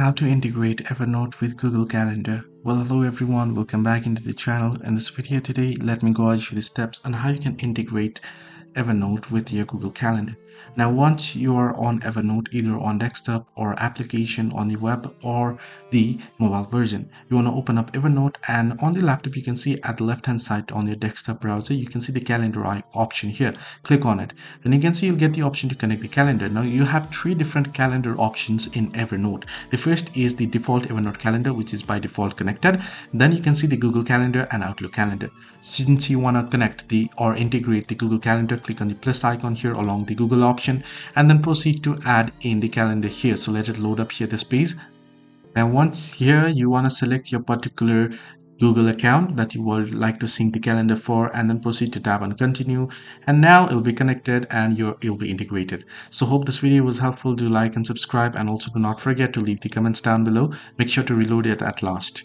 How to integrate Evernote with Google Calendar. Well, hello everyone, welcome back into the channel. In this video today, let me guide you the steps on how you can integrate Evernote with your Google Calendar. Now, once you are on Evernote, either on desktop or application on the web or the mobile version, you want to open up Evernote, and on the laptop you can see at the left hand side on your desktop browser you can see the calendar option here. Click on it, then you can see you'll get the option to connect the calendar. Now you have three different calendar options in Evernote. The first is the default Evernote calendar, which is by default connected. Then you can see the Google Calendar and Outlook Calendar. Since you want to connect the or integrate the Google Calendar, click on the plus icon here along the Google option and then proceed to add in the calendar here. So let it load up here this page. And once here you want to select your particular Google account that you would like to sync the calendar for, and then proceed to tap on continue, and now it will be connected and it'll be integrated. So hope this video was helpful. Do like and subscribe, and also do not forget to leave the comments down below. Make sure to reload it at last.